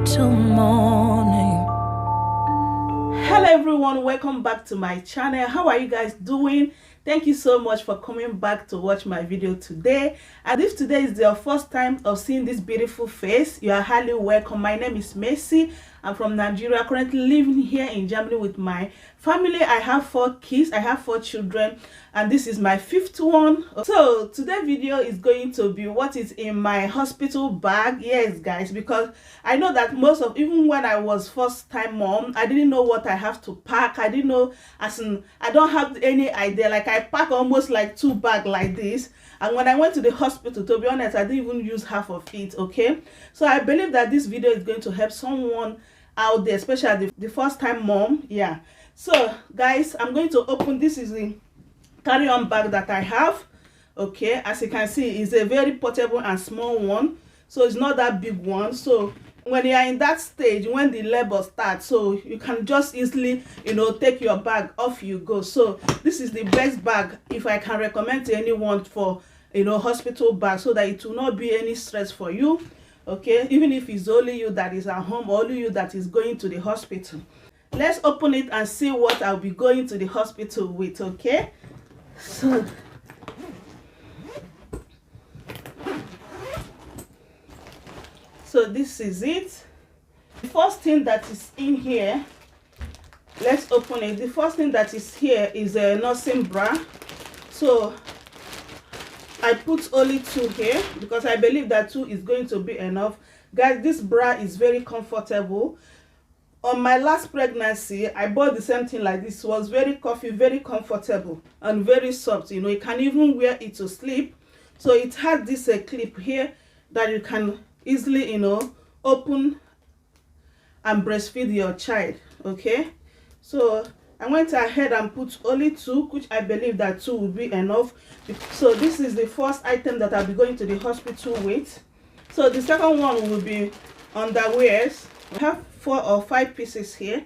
till morning. Hello everyone, welcome back to my channel. How are you guys doing? Thank you so much for coming back to watch my video today. And if today is your first time of seeing this beautiful face, you are highly welcome. My name is Mercy. I'm from Nigeria, currently living here in Germany with my family. I have 4 kids, I have 4 children, and this is my 5th one. So today's video is going to be what is in my hospital bag. Yes guys, because I know that most of, even when I was first time mom, I didn't know what I have to pack. I didn't know, as in I don't have any idea. Like I pack almost like 2 bags like this, and when I went to the hospital, to be honest, I didn't even use half of it. Okay, so I believe that this video is going to help someone out there, especially the first time mom. Yeah, so guys, I'm going to open. This is the carry-on bag that I have. Okay, as you can see, it's a very portable and small one, so it's not that big one. So when you are in that stage, when the labor starts, so you can just easily, you know, take your bag, off you go. So this is the best bag if I can recommend to anyone for, you know, hospital bag, so that it will not be any stress for you. Okay, even if it's only you that is at home, only you that is going to the hospital. Let's open it and see what I'll be going to the hospital with. Okay, so this is it. The first thing that is in here, let's open it. The first thing that is here is a nursing bra. So I put only 2 here because I believe that 2 is going to be enough. Guys, this bra is very comfortable. On my last pregnancy, I bought the same thing like this. It was very comfy, very comfortable, and very soft. You know, you can even wear it to sleep. So it has this clip here that you can easily, you know, open and breastfeed your child. Okay, so I went ahead and put only 2, which I believe that 2 will be enough. So this is the first item that I'll be going to the hospital with. So the second one will be underwears. I have 4 or 5 pieces here.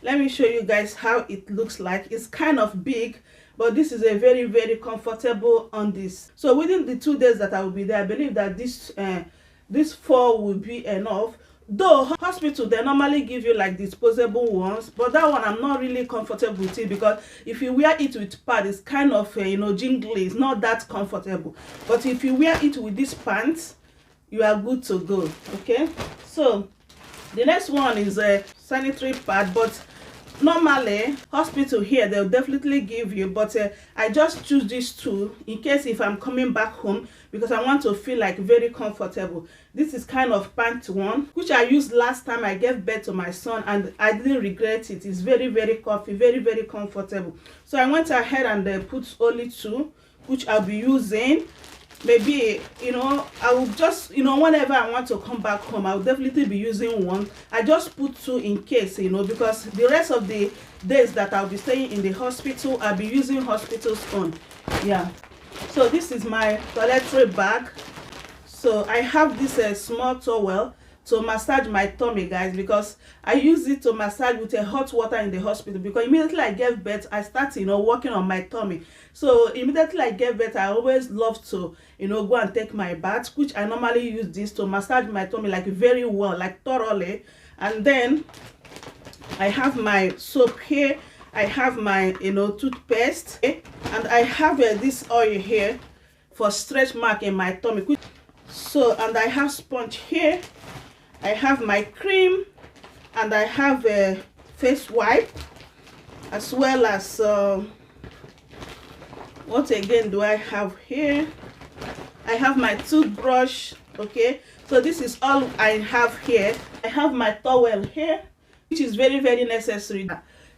Let me show you guys how it looks like. It's kind of big, but this is a very, very comfortable on this. So within the 2 days that I will be there, I believe that this 4 will be enough. Though hospital, they normally give you like disposable ones, but that one I'm not really comfortable with it, because if you wear it with pad, it's kind of you know, jingly. It's not that comfortable. But if you wear it with these pants, you are good to go. Okay, so the next one is a sanitary pad, but normally hospital here they'll definitely give you, but I just choose these 2 in case if I'm coming back home, because I want to feel like very comfortable. This is kind of pant one, which I used last time I gave birth to my son, and I didn't regret it. It's very, very comfy, very, very comfortable. So I went ahead and put only 2, which I'll be using. Maybe, you know, I will just, you know, whenever I want to come back home, I'll definitely be using 1. I just put 2 in case, you know, because the rest of the days that I'll be staying in the hospital, I'll be using hospital's own. Yeah, so this is my toiletry bag. So I have this small towel to massage my tummy, guys, because I use it to massage with a hot water in the hospital, because immediately I gave birth, I started, you know, working on my tummy. So immediately I gave birth, I always love to, you know, go and take my bath, which I normally use this to massage my tummy like very well, like thoroughly. And then I have my soap here, I have my, you know, toothpaste, and I have this oil here for stretch mark in my tummy. So, and I have sponge here, I have my cream, and I have a face wipe, as well as what again do I have here? I have my toothbrush. Okay, so this is all I have here. I have my towel here, which is very, very necessary.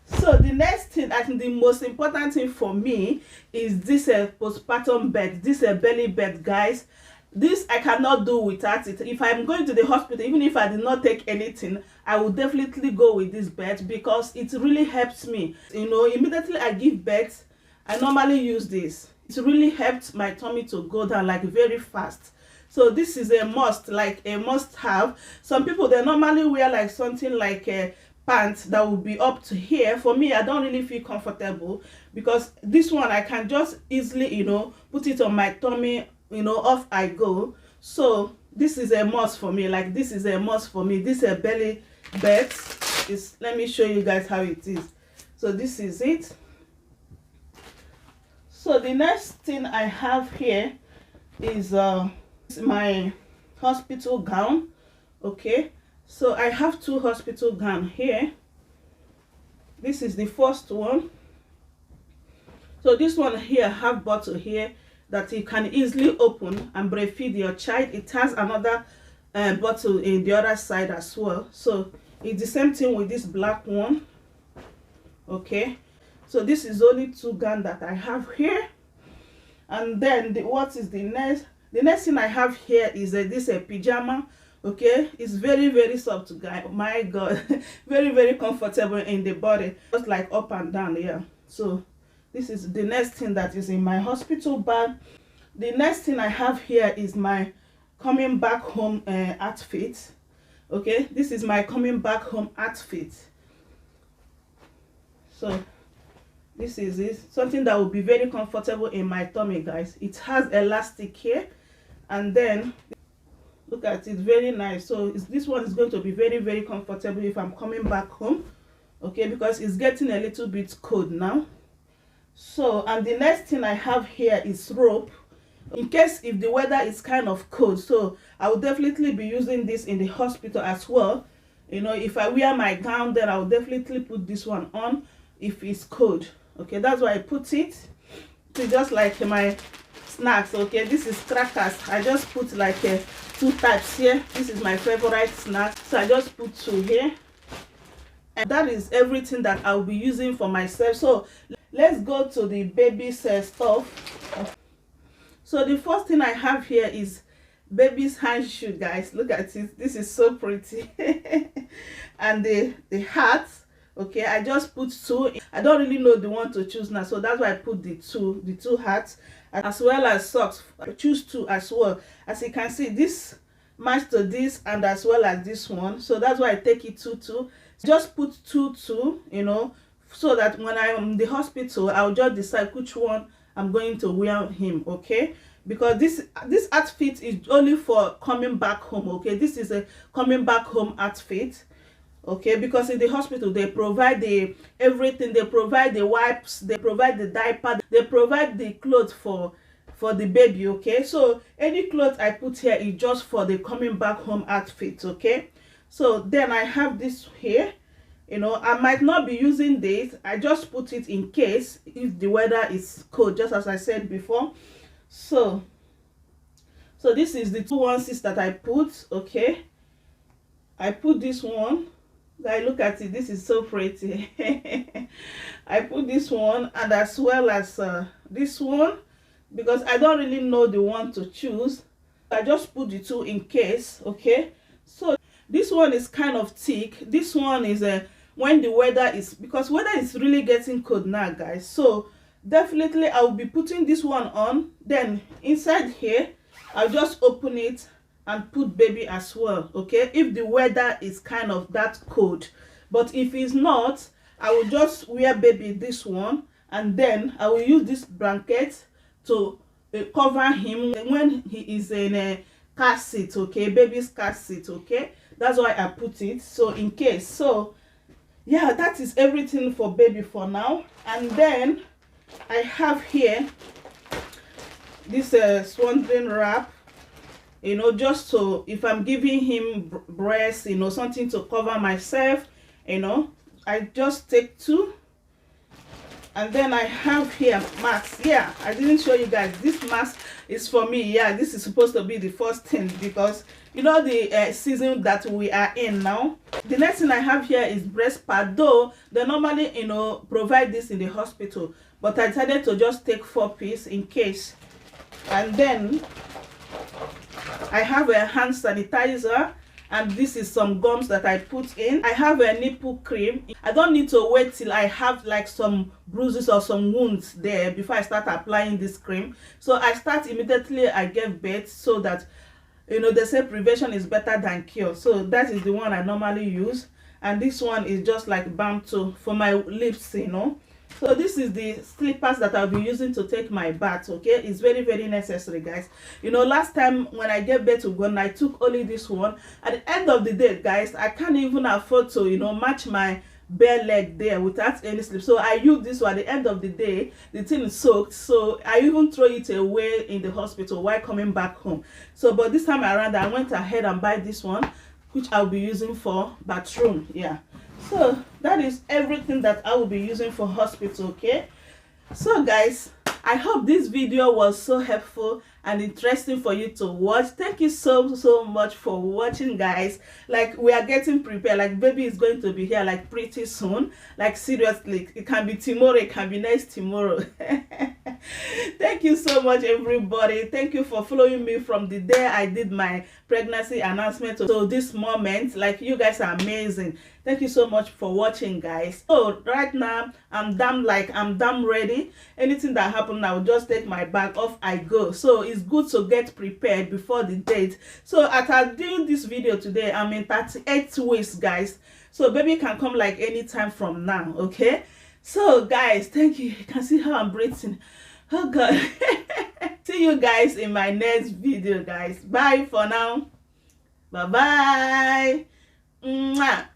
So the next thing, I think the most important thing for me, is this postpartum bed, this belly bed, guys. This I cannot do without it. If I'm going to the hospital, even if I did not take anything, I will definitely go with this bed, because it really helps me. You know, immediately I give birth, I normally use this. It really helped my tummy to go down like very fast. So this is a must, like a must have. Some people, they normally wear like something like a pants that will be up to here. For me, I don't really feel comfortable, because this one I can just easily, you know, put it on my tummy, you know, off I go. So this is a must for me. Like, this is a must for me. This is a belly bed. Let me show you guys how it is. So this is it. So the next thing I have here is my hospital gown. Okay, so I have 2 hospital gown here. This is the first one. So this one here have bottle here that you can easily open and breastfeed your child. It has another bottle in the other side as well. So it's the same thing with this black one. Okay, so this is only 2 gown that I have here. And then what is the next? The next thing I have here is this pajama. Okay, it's very, very soft, guy. My God, very, very comfortable in the body, just like up and down. Yeah, so this is the next thing that is in my hospital bag. The next thing I have here is my coming back home outfit. Okay, this is my coming back home outfit. So this is it, something that will be very comfortable in my tummy, guys. It has elastic here, and then look at it, very nice. So this one is going to be very, very comfortable if I'm coming back home. Okay, because it's getting a little bit cold now. So, and the next thing I have here is rope, in case if the weather is kind of cold. So I will definitely be using this in the hospital as well. You know, if I wear my gown, then I will definitely put this one on if it's cold. Okay, that's why I put it. It's just like my snacks. Okay, this is crackers. I just put like 2 types here. This is my favorite snack, so I just put 2 here. And that is everything that I'll be using for myself. So let's go to the baby's stuff. So the first thing I have here is baby's hand shoe, guys. Look at it, this is so pretty. And the hat. Okay, I just put 2. I don't really know the one to choose now, so that's why I put the two hats, as well as socks. I choose 2 as well. As you can see, this match to this, and as well as this one, so that's why I take it 2. Just put 2, you know, so that when I'm in the hospital, I'll just decide which one I'm going to wear him. Okay, because this outfit is only for coming back home. Okay, this is a coming back home outfit. Okay, because in the hospital they provide everything. They provide the wipes, they provide the diaper, they provide the clothes for the baby. Okay, so any clothes I put here is just for the coming back home outfit. Okay, so then I have this here. You know, I might not be using this. I just put it in case if the weather is cold, just as I said before. So this is the 2 onesies that I put. Okay, I put this one. Guys, look at it, this is so pretty. I put this one, and as well as this one, because I don't really know the one to choose. I just put the 2 in case. Okay, so this one is kind of thick. This one is when the weather is, because weather is really getting cold now, guys. So definitely I will be putting this one on. Then inside here, I'll just open it and put baby as well. Okay, if the weather is kind of that cold. But if it's not, I will just wear baby this one, and then I will use this blanket to cover him when he is in a car seat. Okay, baby's car seat. Okay, that's why I put it, so in case. So yeah, that is everything for baby for now. And then I have here this swaddling wrap. You know, just so if I'm giving him breast, you know, something to cover myself, you know, I just take 2. And then I have here mask. Yeah, I didn't show you guys, this mask is for me. Yeah, this is supposed to be the first thing, because you know the season that we are in now. The next thing I have here is breast pad, though they normally, you know, provide this in the hospital, but I decided to just take 4 pieces in case. And then I have a hand sanitizer, and this is some gums that I put in. I have a nipple cream. I don't need to wait till I have like some bruises or some wounds there before I start applying this cream. So I start immediately I give birth, so that, you know, they say prevention is better than cure. So that is the one I normally use. And this one is just like balm too for my lips, you know. So this is the slippers that I'll be using to take my bath. Okay, it's very, very necessary, guys. You know, last time when I gave birth to Gon, I took only this one. At the end of the day, guys, I can't even afford to, you know, match my bare leg there without any slip. So I use this one. At the end of the day, the thing is soaked, so I even throw it away in the hospital while coming back home. So but this time around, I went ahead and buy this one, which I'll be using for bathroom. Yeah, so that is everything that I will be using for hospital. Okay, so guys, I hope this video was so helpful and interesting for you to watch. Thank you so much for watching, guys. Like, we are getting prepared. Like, baby is going to be here like pretty soon. Like, seriously, it can be tomorrow, it can be next tomorrow. Thank you so much, everybody. Thank you for following me from the day I did my pregnancy announcement to this moment. Like, you guys are amazing. Thank you so much for watching, guys. So right now I'm damn ready. Anything that happens, I will just take my bag off, I go. So it's good to get prepared before the date. So as I'm doing this video today, I'm in 38 weeks, guys. So baby can come like anytime from now. Okay, so guys, thank you. You can see how I'm breathing. Oh god. See you guys in my next video, guys. Bye for now. Bye bye. Mwah.